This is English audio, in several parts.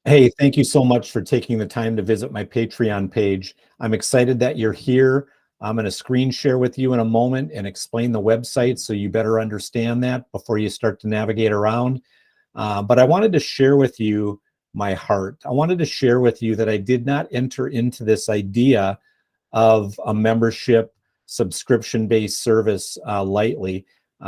Hey, thank you so much for taking the time to visit my Patreon page. I'm excited that you're here. I'm going to screen share with you in a moment and explain the website so you better understand that before you start to navigate around. But I wanted to share with you my heart. I wanted to share with you that I did not enter into this idea of a membership subscription-based service lightly.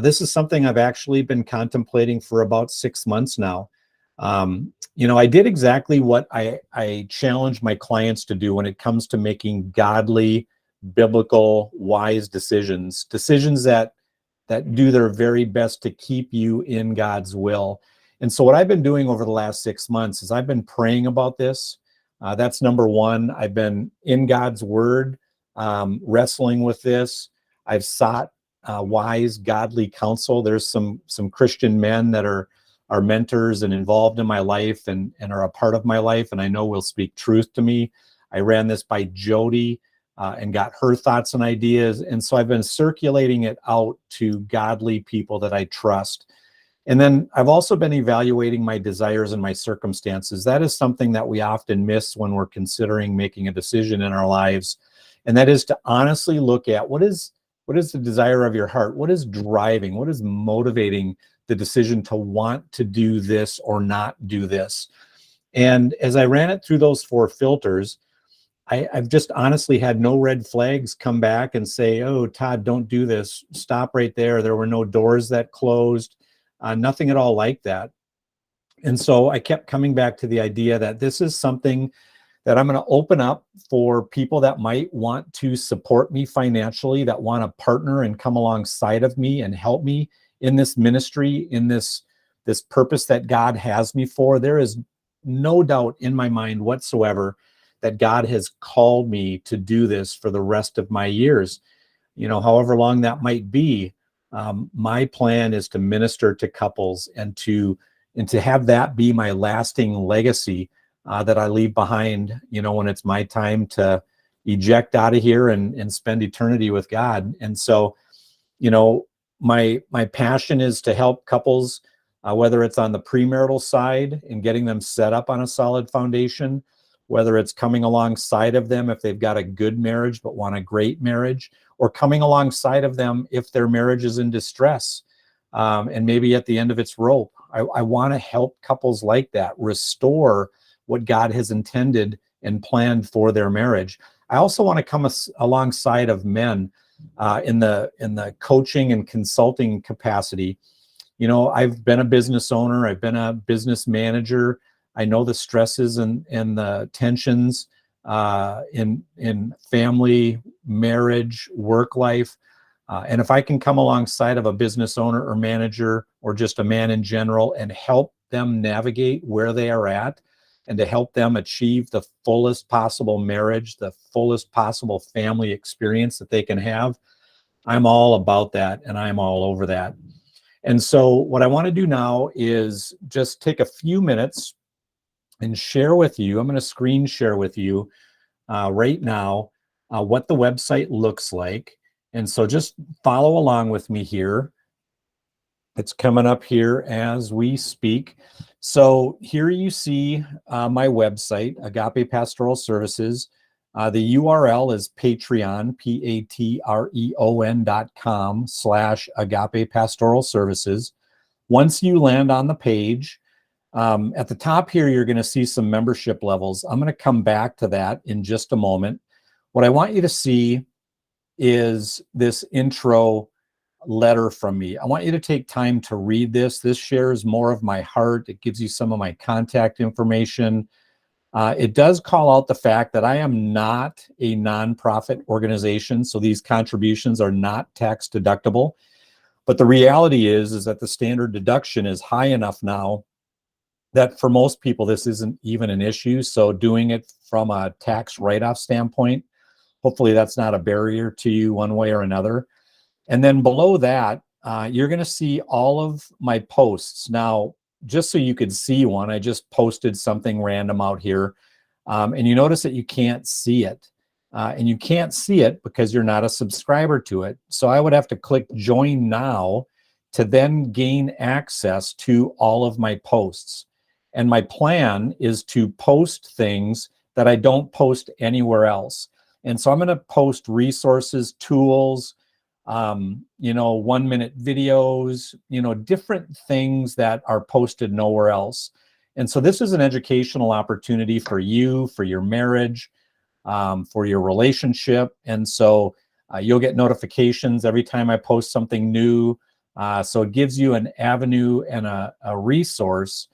This is something I've actually been contemplating for about 6 months now. I did exactly what I challenge my clients to do when it comes to making godly, biblical, wise decisions that do their very best to keep you in God's will. And so what I've been doing over the last 6 months is I've been praying about this. That's number one. I've been in God's word, wrestling with this. I've sought wise, godly counsel. There's some Christian men that are mentors and involved in my life and are a part of my life, and I know will speak truth to me. I ran this by Jody and got her thoughts and ideas, and so I've been circulating it out to godly people that I trust. And then I've also been evaluating my desires and my circumstances. That is something that we often miss when we're considering making a decision in our lives, and that is to honestly look at what is the desire of your heart, what is driving, what is motivating the decision to want to do this or not do this. And as I ran it through those four filters, I've just honestly had no red flags come back and say, oh, Todd, don't do this. Stop right there. There were no doors that closed, nothing at all like that. And so I kept coming back to the idea that this is something that I'm going to open up for people that might want to support me financially, that want to partner and come alongside of me and help me in this ministry, in this purpose that God has me for. There is no doubt in my mind whatsoever that God has called me to do this for the rest of my years. However long that might be, my plan is to minister to couples and to have that be my lasting legacy that I leave behind, when it's my time to eject out of here and spend eternity with God. And so, my passion is to help couples, whether it's on the premarital side and getting them set up on a solid foundation, whether it's coming alongside of them if they've got a good marriage but want a great marriage, or coming alongside of them if their marriage is in distress and maybe at the end of its rope. I want to help couples like that restore what God has intended and planned for their marriage. I also want to come alongside of men in the coaching and consulting capacity. I've been a business owner, I've been a business manager. I know the stresses and the tensions in family, marriage, work life. And if I can come alongside of a business owner or manager or just a man in general and help them navigate where they are at, and to help them achieve the fullest possible marriage, the fullest possible family experience that they can have, I'm all about that and I'm all over that. And so what I want to do now is just take a few minutes and share with you, I'm going to screen share with you right now what the website looks like. And so just follow along with me here. It's coming up here as we speak. So here you see my website, Agape Pastoral Services. The URL is Patreon, patreon.com/Agape Pastoral Services. Once you land on the page, at the top here, you're going to see some membership levels. I'm going to come back to that in just a moment. What I want you to see is this intro letter from me. I want you to take time to read this. This shares more of my heart. It gives you some of my contact information. It does call out the fact that I am not a nonprofit organization, so these contributions are not tax deductible. But the reality is that the standard deduction is high enough now that for most people, this isn't even an issue. So doing it from a tax write-off standpoint, hopefully that's not a barrier to you one way or another. And then below that, you're going to see all of my posts. Now, just so you could see one, I just posted something random out here. And you notice that you can't see it. And you can't see it because you're not a subscriber to it. So I would have to click join now to then gain access to all of my posts. And my plan is to post things that I don't post anywhere else. And so I'm going to post resources, tools, 1-minute videos, different things that are posted nowhere else. And so this is an educational opportunity for you, for your marriage, for your relationship. And so you'll get notifications every time I post something new. So it gives you an avenue and a resource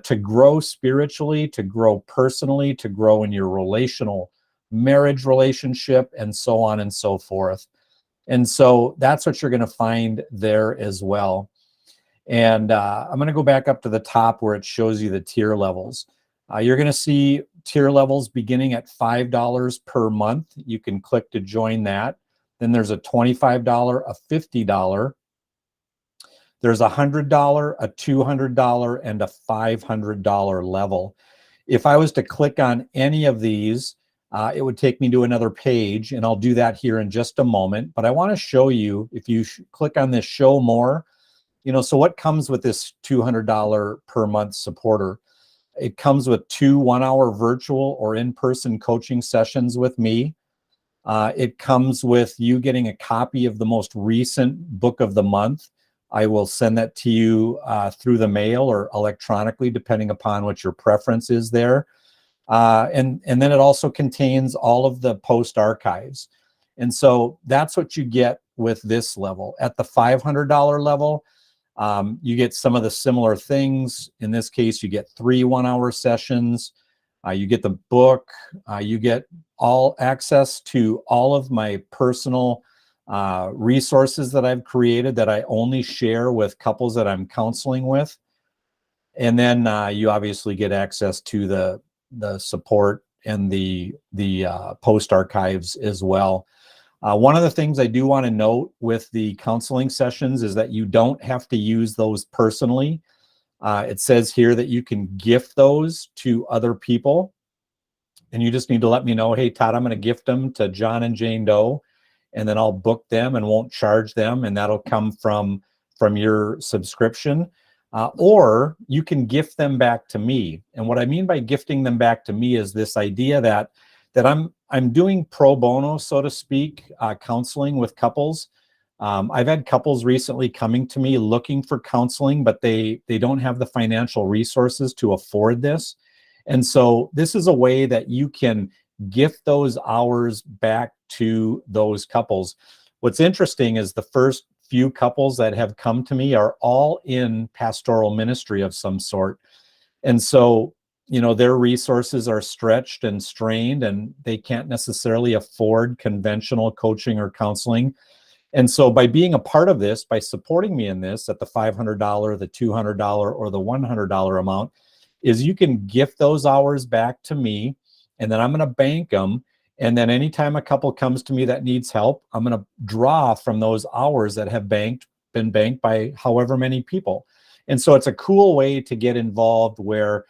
to grow spiritually, to grow personally, to grow in your relational marriage relationship, and so on and so forth. And so that's what you're going to find there as well. And I'm going to go back up to the top where it shows you the tier levels. You're going to see tier levels beginning at $5 per month. You can click to join that. Then there's a $25, a $50. There's a $100, a $200, and a $500 level. If I was to click on any of these, it would take me to another page, and I'll do that here in just a moment. But I want to show you, if you click on this show more, so what comes with this $200 per month supporter? It comes with 2 1-hour virtual or in-person coaching sessions with me. It comes with you getting a copy of the most recent book of the month. I will send that to you through the mail or electronically, depending upon what your preference is there. And then it also contains all of the post archives. And so that's what you get with this level. At the $500 level, you get some of the similar things. In this case, you get 3 1-hour sessions. You get the book. You get all access to all of my personal resources that I've created that I only share with couples that I'm counseling with. And then you obviously get access to the support and the post archives as well. One of the things I do want to note with the counseling sessions is that you don't have to use those personally. It says here that you can gift those to other people, and you just need to let me know, hey, Todd, I'm going to gift them to John and Jane Doe, and then I'll book them and won't charge them, and that'll come from your subscription. Or you can gift them back to me. And what I mean by gifting them back to me is this idea that I'm doing pro bono, so to speak, counseling with couples. I've had couples recently coming to me looking for counseling, but they don't have the financial resources to afford this. And so this is a way that you can gift those hours back to those couples. What's interesting is the first few couples that have come to me are all in pastoral ministry of some sort. And so, their resources are stretched and strained, and they can't necessarily afford conventional coaching or counseling. And so by being a part of this, by supporting me in this at the $500, the $200, or the $100 amount, is you can gift those hours back to me, and then I'm going to bank them. And then anytime a couple comes to me that needs help, I'm going to draw from those hours that have been banked by however many people. And so it's a cool way to get involved where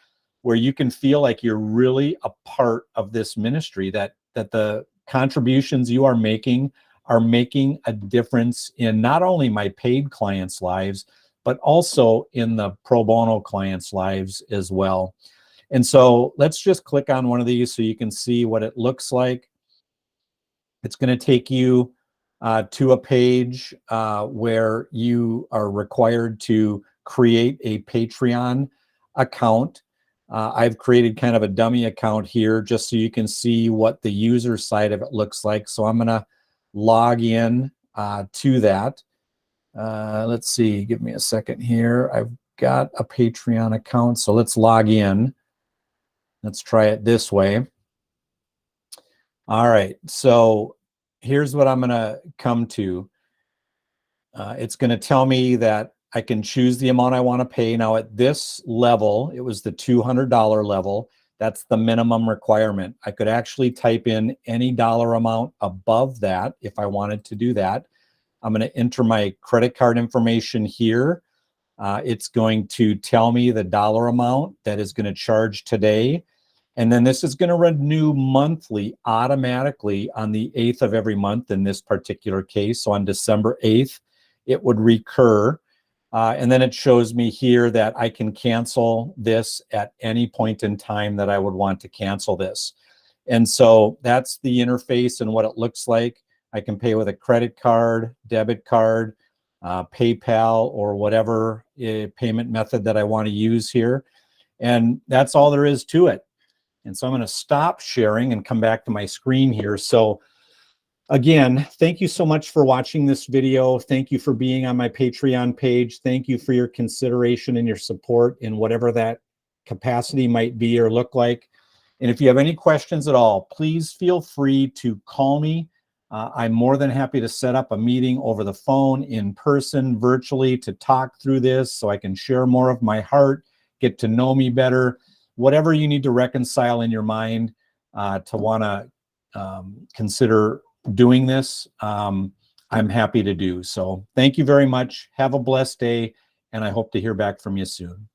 you can feel like you're really a part of this ministry, that the contributions you are making a difference in not only my paid clients' lives, but also in the pro bono clients' lives as well. And so let's just click on one of these so you can see what it looks like. It's going to take you to a page where you are required to create a Patreon account. I've created kind of a dummy account here just so you can see what the user side of it looks like. So I'm going to log in to that. Let's see, give me a second here. I've got a Patreon account, so let's log in. Let's try it this way. All right, so here's what I'm going to come to. It's going to tell me that I can choose the amount I want to pay. Now at this level, it was the $200 level. That's the minimum requirement. I could actually type in any dollar amount above that if I wanted to do that. I'm going to enter my credit card information here. It's going to tell me the dollar amount that is going to charge today. And then this is going to renew monthly automatically on the 8th of every month in this particular case. So on December 8th, it would recur. And then it shows me here that I can cancel this at any point in time that I would want to cancel this. And so that's the interface and what it looks like. I can pay with a credit card, debit card, PayPal, or whatever payment method that I want to use here. And that's all there is to it. And so I'm going to stop sharing and come back to my screen here. So again, thank you so much for watching this video. Thank you for being on my Patreon page. Thank you for your consideration and your support in whatever that capacity might be or look like. And if you have any questions at all, please feel free to call me. I'm more than happy to set up a meeting over the phone, in person, virtually, to talk through this so I can share more of my heart, get to know me better, whatever you need to reconcile in your mind to want to consider doing this, I'm happy to do. So thank you very much. Have a blessed day, and I hope to hear back from you soon.